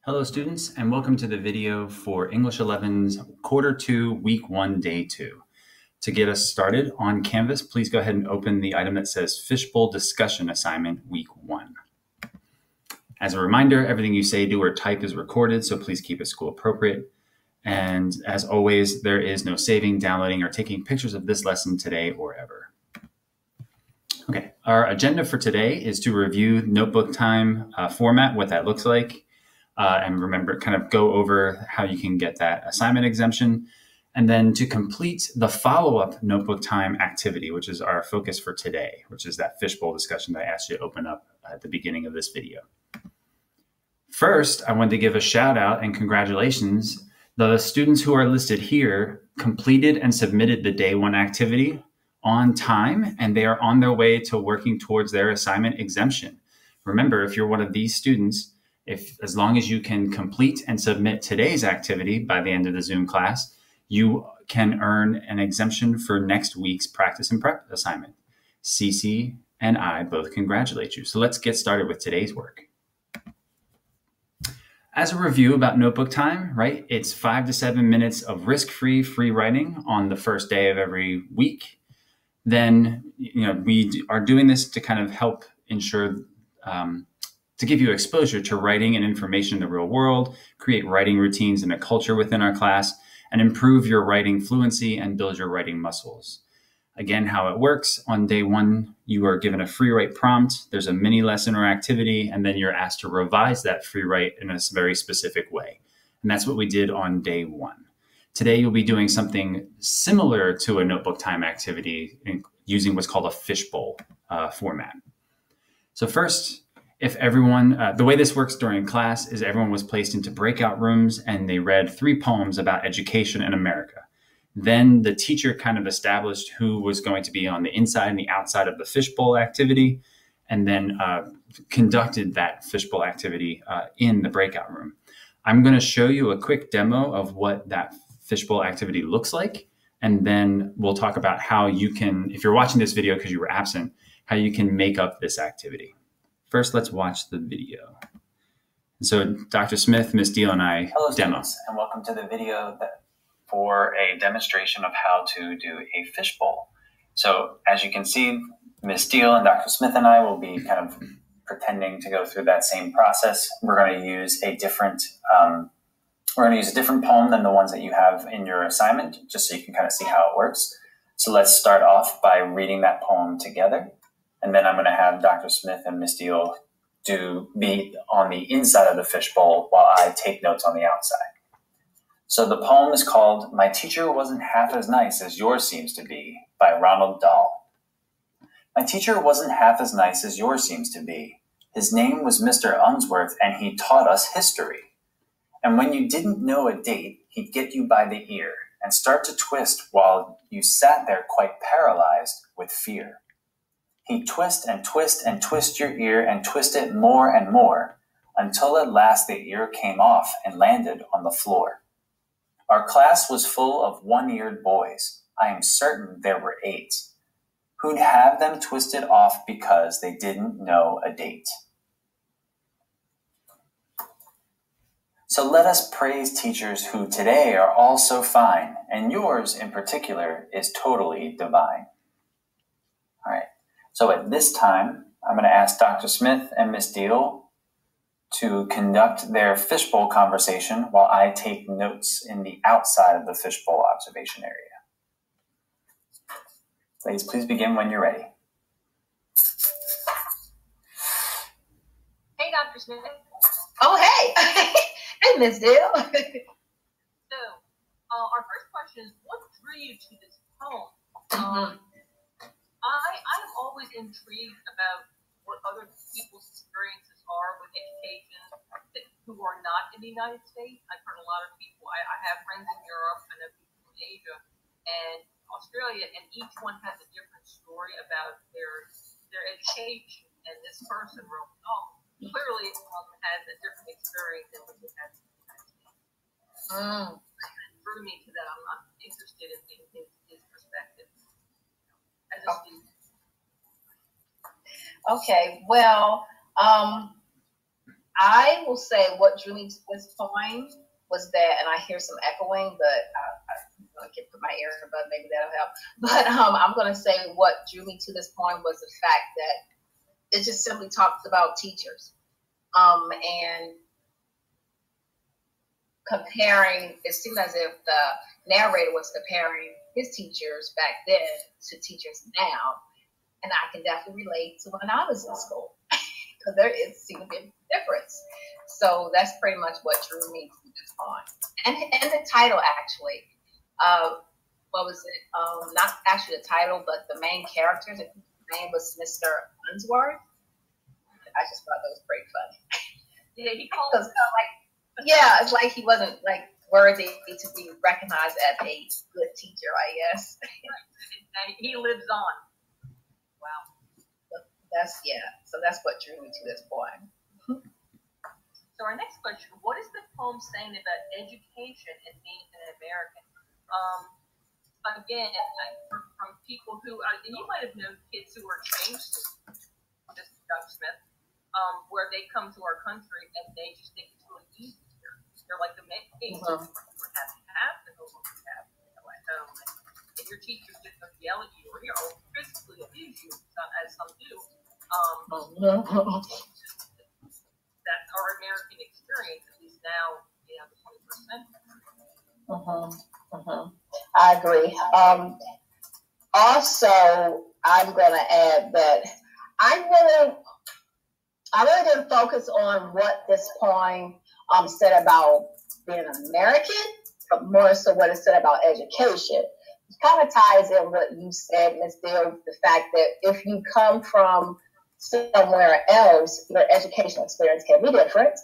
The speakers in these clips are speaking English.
Hello students, and welcome to the video for English 11's Quarter 2, Week 1, Day 2. To get us started on Canvas, please go ahead and open the item that says Fishbowl Discussion Assignment, Week 1. As a reminder, everything you say, do, or type is recorded, so please keep it school appropriate. And as always, there is no saving, downloading, or taking pictures of this lesson today or ever. Okay, our agenda for today is to review notebook time format, what that looks like. And remember, kind of go over how you can get that assignment exemption, and then to complete the follow-up notebook time activity, which is our focus for today, which is that fishbowl discussion that I asked you to open up at the beginning of this video. First, I wanted to give a shout out and congratulations. The students who are listed here completed and submitted the day 1 activity on time, and they are on their way to working towards their assignment exemption. Remember, if you're one of these students, as long as you can complete and submit today's activity by the end of the Zoom class, you can earn an exemption for next week's practice and prep assignment. Cece and I both congratulate you. So let's get started with today's work. As a review about notebook time, right? It's 5 to 7 minutes of risk-free free writing on the first day of every week. Then, we are doing this to kind of help ensure to give you exposure to writing and information in the real world, create writing routines and a culture within our class, and improve your writing fluency and build your writing muscles. Again, how it works: on day 1, you are given a free write prompt. There's a mini lesson or activity, and then you're asked to revise that free write in a very specific way. And that's what we did on day 1. Today, you'll be doing something similar to a notebook time activity using what's called a fishbowl format. So first, if everyone, the way this works during class is everyone was placed into breakout rooms and they read 3 poems about education in America. Then the teacher kind of established who was going to be on the inside and the outside of the fishbowl activity, and then conducted that fishbowl activity in the breakout room. I'm going to show you a quick demo of what that fishbowl activity looks like, and then we'll talk about how you can, if you're watching this video because you were absent, how you can make up this activity. First, let's watch the video. So Dr. Smith, Ms. Deal, and I Hello, demo. students, and welcome to the video for a demonstration of how to do a fishbowl. So as you can see, Ms. Deal and Dr. Smith and I will be kind of pretending to go through that same process. We're going to use a different poem than the ones that you have in your assignment, just so you can kind of see how it works. So let's start off by reading that poem together. And then I'm going to have Dr. Smith and Ms. Deal be on the inside of the fishbowl while I take notes on the outside. So the poem is called "My Teacher Wasn't Half as Nice as Yours Seems to Be" by Ronald Dahl. My teacher wasn't half as nice as yours seems to be. His name was Mr. Unsworth, and he taught us history. And when you didn't know a date, he'd get you by the ear and start to twist while you sat there quite paralyzed with fear. He'd twist and twist and twist your ear and twist it more and more until at last the ear came off and landed on the floor. Our class was full of one-eared boys. I am certain there were 8 who'd have them twisted off because they didn't know a date. So let us praise teachers who today are all so fine, and yours in particular is totally divine. All right. So at this time, I'm going to ask Dr. Smith and Ms. Deal to conduct their fishbowl conversation while I take notes in the outside of the fishbowl observation area. Ladies, please begin when you're ready. Hey, Dr. Smith. Oh, hey. Hey, Ms. Deal. So, our first question is, what drew you to this poem? I'm always intrigued about what other people's experiences are with education who are not in the United States. I've heard a lot of people. I have friends in Europe, I know people in Asia and Australia, and each one has a different story about their education. And this person wrote, clearly has a different experience than what you have in the United States. It drew me to that. I'm interested in his perspective as a student. Okay, well, I will say what drew me to this poem was that, and I hear some echoing, but I can put my earbud, maybe that'll help. But I'm going to say what drew me to this poem was the fact that it just simply talks about teachers, and comparing. It seemed as if the narrator was comparing his teachers back then to teachers now, and I can definitely relate to when I was in school because there is seemed to be a difference. So that's pretty much what drew me to this poem, and the title actually. What was it? Not actually the title, but the main character. His name was Mr. Unsworth. I just thought that was pretty funny. Yeah, he called. Yeah, it's like he wasn't like worthy to be recognized as a good teacher, I guess. And he lives on. Wow. So that's what drew me to this poem. So our next question: what is the poem saying about education and being an American? Again, from people who, and you might have known kids who were changed, just Dr. Smith, where they come to our country and they just think it's really easy here. They're like the main things. You have half the homework you have at home, and your teachers just don't yell at you or physically abuse you, as some do. That's our American experience, at least now, the 21st century. I agree. Also, I'm going to add that I really didn't focus on what this poem said about being an American, but more so what it said about education. It kind of ties in what you said, Ms. Deal, the fact that if you come from somewhere else, your educational experience can be different.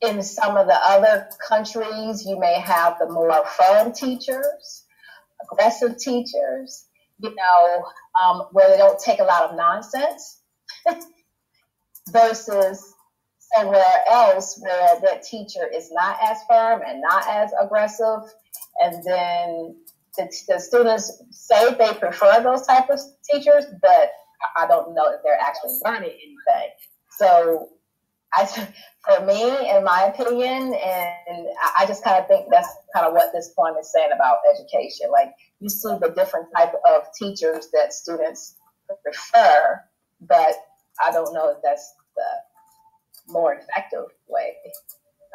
In some of the other countries, you may have the more fun teachers, aggressive teachers, where they don't take a lot of nonsense, versus somewhere else where that teacher is not as firm and not as aggressive. And then the students say they prefer those type of teachers, but I don't know if they're actually learning anything. So for me, in my opinion, and I just kind of think that's kind of what this poem is saying about education. Like, you see the different type of teachers that students prefer, but I don't know if that's the more effective way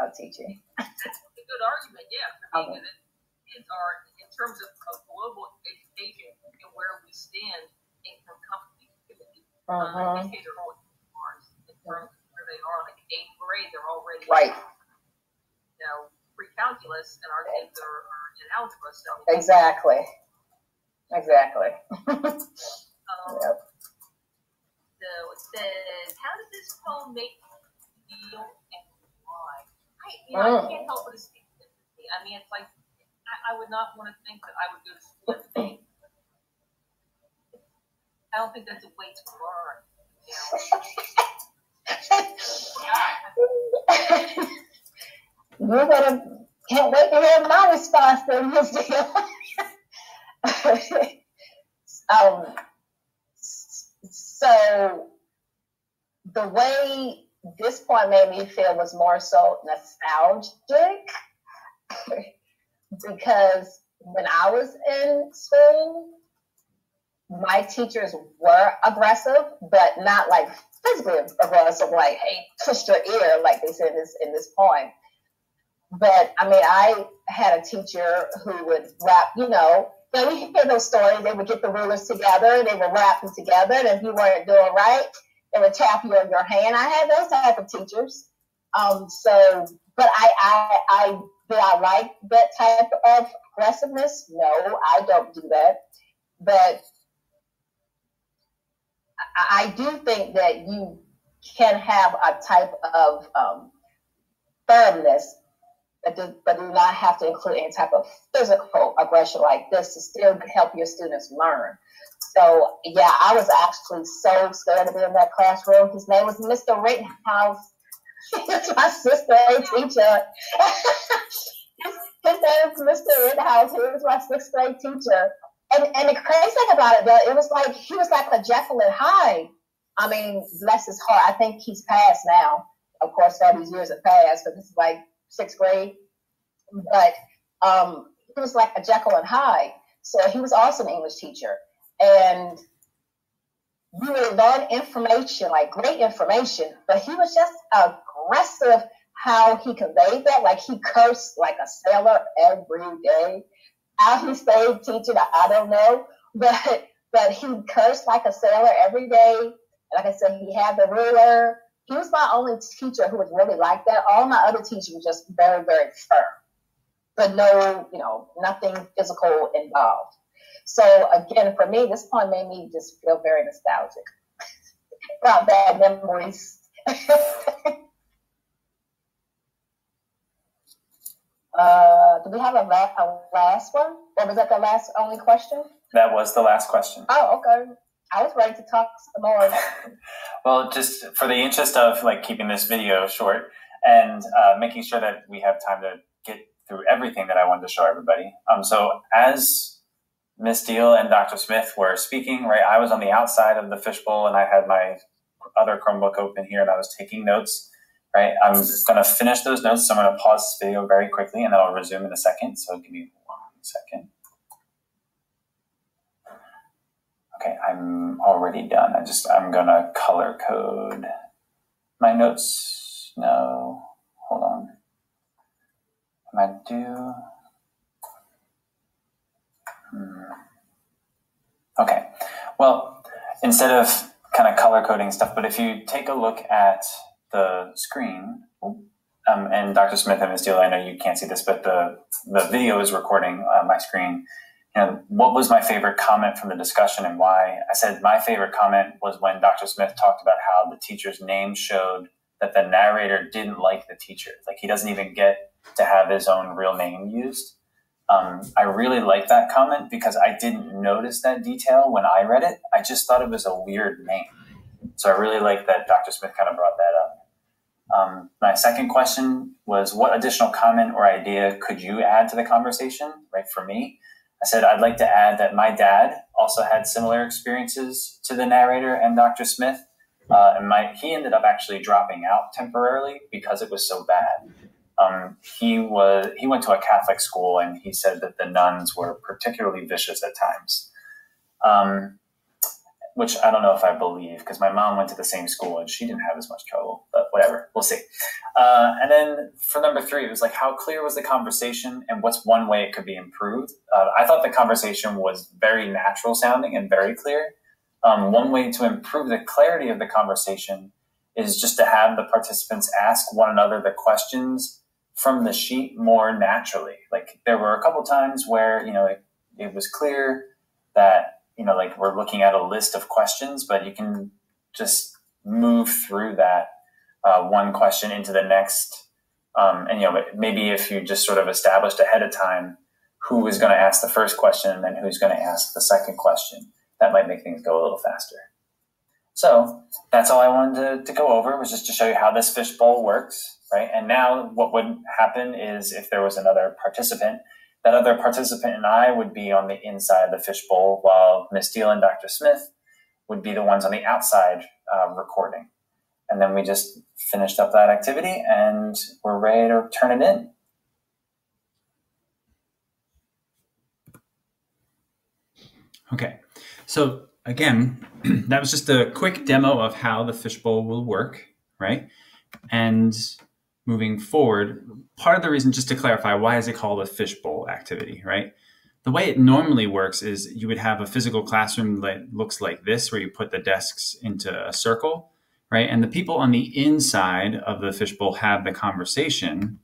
of teaching. That's a good argument, yeah. I mean, kids are, in terms of global education and where we stand in company, educators are always in terms of where they are, like 8th grade, they're already right. Pre-calculus, and our kids are in algebra. So exactly. Yep. So it says, how does this poem make you feel and why? I can't help but speak sympathy. I mean, it's like, I would not want to think that I would go to school every day. I don't think that's a way to learn. Can't wait to hear my response to this deal. So the way this point made me feel was more so nostalgic, because when I was in school, my teachers were aggressive, but not like physically aggressive, like, hey, twist your ear, like they said in this poem. But I mean, I had a teacher who would rap, we hear those stories. They would get the rulers together, they would wrap them together, and if you weren't doing right, they would tap you on your hand. I had those type of teachers. But do I like that type of aggressiveness? No, I don't do that. But I do think that you can have a type of firmness, but do not have to include any type of physical aggression like this to still help your students learn. So, yeah, I was actually so scared to be in that classroom. His name was Mr. Rittenhouse. He was my sixth grade teacher. His name was Mr. Rittenhouse. He was my sixth grade teacher. And the crazy thing about it, though, it was like he was like a Jekyll and Hyde I mean, bless his heart. I think he's passed now. Of course, all these years have passed, but this is like 6th grade. But he was like a Jekyll and Hyde. So he was also an English teacher. And you would learn information, like great information, but he was just aggressive how he conveyed that. Like he cursed like a sailor every day. How he stayed teaching, I don't know. But he cursed like a sailor every day. Like I said, he had the ruler. He was my only teacher who was really like that. All my other teachers were just very, very firm, but no, nothing physical involved. So again, for me, this poem made me just feel very nostalgic about bad memories. Do we have a last one? Or was that the last only question? That was the last question. Oh, okay. I was ready to talk some more. Well, just for the interest of like keeping this video short and making sure that we have time to get through everything that I wanted to show everybody. So as Miss Deal and Dr. Smith were speaking, right, I was on the outside of the fishbowl and I had my other Chromebook open here and I was taking notes, right? I'm just going to finish those notes. So I'm going to pause this video very quickly and then I'll resume in a second. So give me 1 second. Okay, I'm already done. I'm going to color code my notes. No, hold on. Am I due? Okay, well, instead of kind of color coding stuff, but if you take a look at the screen, and Dr. Smith and Ms. Deal, I know you can't see this, but the video is recording on my screen. What was my favorite comment from the discussion and why? I said my favorite comment was when Dr. Smith talked about how the teacher's name showed that the narrator didn't like the teacher. Like he doesn't even get to have his own real name used. I really like that comment because I didn't notice that detail when I read it. I just thought it was a weird name. So I really like that Dr. Smith kind of brought that up. My second question was, what additional comment or idea could you add to the conversation, right, for me? I said, I'd like to add that my dad also had similar experiences to the narrator and Dr. Smith. And he ended up actually dropping out temporarily because it was so bad. He went to a Catholic school and he said that the nuns were particularly vicious at times. Which I don't know if I believe because my mom went to the same school and she didn't have as much trouble, but whatever, we'll see. And then for number 3, it was like, how clear was the conversation and what's one way it could be improved? I thought the conversation was very natural sounding and very clear. One way to improve the clarity of the conversation is just to have the participants ask one another the questions from the sheet more naturally. Like there were a couple times where, it was clear that, like we're looking at a list of questions, but you can just move through that one question into the next. And maybe if you just sort of established ahead of time who is going to ask the first question and then who's going to ask the second question, that might make things go a little faster. So that's all I wanted to go over, was just to show you how this fishbowl works, right? And now what would happen is if there was another participant, that other participant and I would be on the inside of the fishbowl while Miss Deal and Dr. Smith would be the ones on the outside recording. And then we just finished up that activity and we're ready to turn it in. Okay, so again, that was just a quick demo of how the fishbowl will work, right? And moving forward, part of the reason, just to clarify, why is it called a fishbowl activity, right? The way it normally works is you would have a physical classroom that looks like this, where you put the desks into a circle, right? And the people on the inside of the fishbowl have the conversation,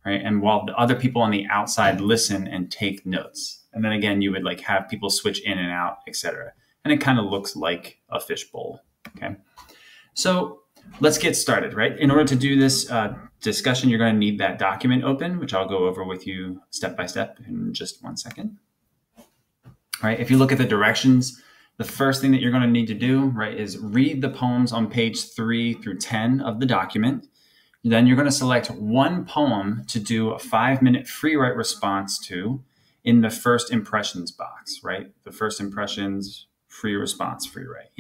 right? And while the other people on the outside listen and take notes. And then again, you would like have people switch in and out, etc. And it kind of looks like a fishbowl, okay? So let's get started, right? In order to do this discussion, you're going to need that document open, which I'll go over with you step by step in just 1 second. All right, if you look at the directions, the first thing that you're going to need to do, right, is read the poems on page 3 through 10 of the document. Then you're going to select one poem to do a 5-minute free write response to in the first impressions box, right? The first impressions, free response, free write,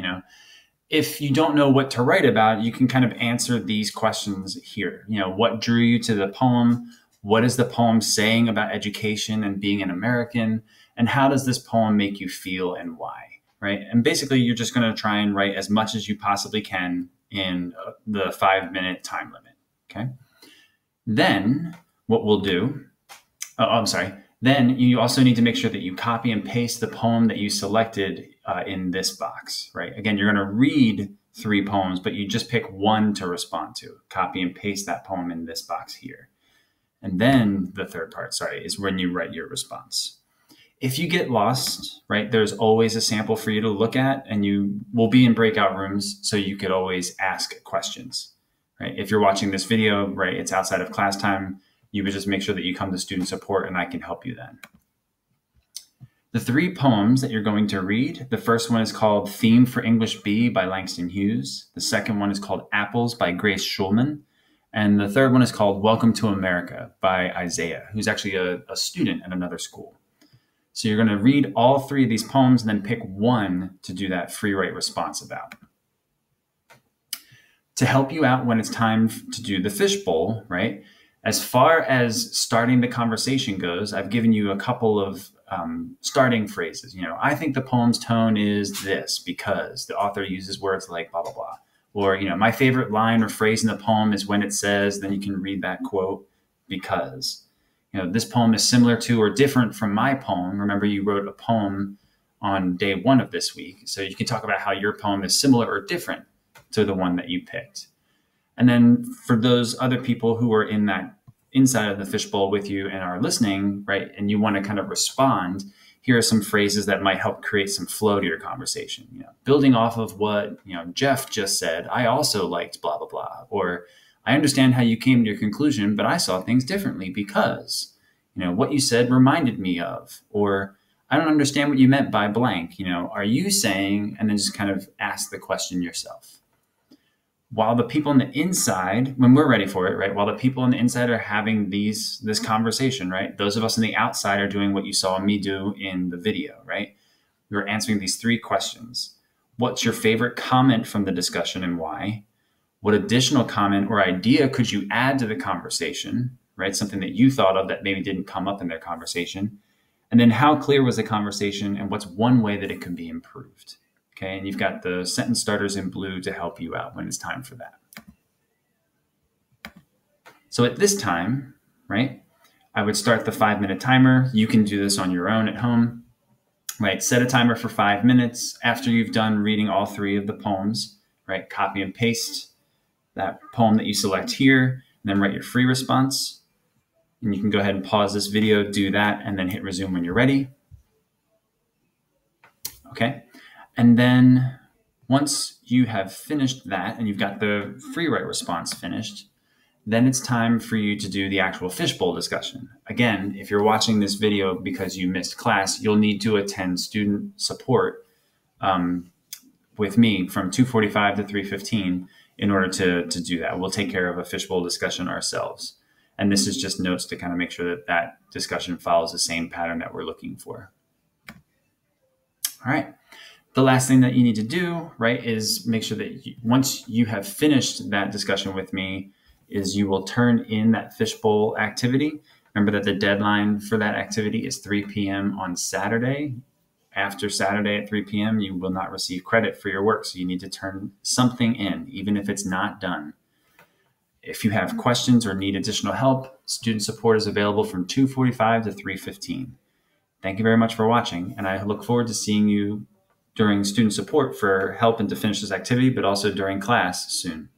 if you don't know what to write about, you can kind of answer these questions here. What drew you to the poem? What is the poem saying about education and being an American? And how does this poem make you feel and why? Right? And basically, you're just going to try and write as much as you possibly can in the 5-minute time limit. Okay. Then what we'll do, then you also need to make sure that you copy and paste the poem that you selected in this box, right? Again, you're going to read 3 poems, but you just pick one to respond to. Copy and paste that poem in this box here. And then the third part, is when you write your response. If you get lost, right, there's always a sample for you to look at, and you will be in breakout rooms, so you could always ask questions, right? If you're watching this video, right, it's outside of class time, you would just make sure that you come to student support and I can help you then. The 3 poems that you're going to read, the first one is called Theme for English B by Langston Hughes. The second one is called Apples by Grace Schulman. And the third one is called Welcome to America by Isaiah, who's actually a student at another school. So you're going to read all 3 of these poems and then pick one to do that free write response about. To help you out when it's time to do the fishbowl, right? As far as starting the conversation goes, I've given you a couple of starting phrases. I think the poem's tone is this because the author uses words like blah, blah, blah. Or, my favorite line or phrase in the poem is when it says, then you can read that quote, because, this poem is similar to or different from my poem. Remember, you wrote a poem on day 1 of this week. So you can talk about how your poem is similar or different to the one that you picked. And then for those other people who are in that inside of the fishbowl with you and are listening, right, and you want to kind of respond, here are some phrases that might help create some flow to your conversation. Building off of what, Jeff just said, I also liked blah, blah, blah. Or I understand how you came to your conclusion, but I saw things differently because, what you said reminded me of. Or I don't understand what you meant by blank. Are you saying, and then just kind of ask the question yourself. While the people on the inside, when we're ready for it, right? While the people on the inside are having this conversation, right? Those of us on the outside are doing what you saw me do in the video, right? We were answering these 3 questions. What's your favorite comment from the discussion and why? What additional comment or idea could you add to the conversation, right? Something that you thought of that maybe didn't come up in their conversation. And then how clear was the conversation and what's one way that it can be improved? Okay, and you've got the sentence starters in blue to help you out when it's time for that. So at this time, right, I would start the 5-minute timer. You can do this on your own at home, right? Set a timer for 5 minutes. After you've done reading all 3 of the poems, right, copy and paste that poem that you select here, and then write your free response. And you can go ahead and pause this video, do that, and then hit resume when you're ready. Okay. And then once you have finished that and you've got the free write response finished, then it's time for you to do the actual fishbowl discussion. Again, if you're watching this video because you missed class, you'll need to attend student support with me from 2:45 to 3:15 in order to do that. We'll take care of a fishbowl discussion ourselves. And this is just notes to kind of make sure that that discussion follows the same pattern that we're looking for. All right. The last thing that you need to do, right, is make sure that once you have finished that discussion with me, is you will turn in that fishbowl activity. Remember that the deadline for that activity is 3 p.m. on Saturday. After Saturday at 3 p.m., you will not receive credit for your work. So you need to turn something in, even if it's not done. If you have questions or need additional help, student support is available from 2:45 to 3:15. Thank you very much for watching, and I look forward to seeing you during student support for help and to finish this activity, but also during class soon.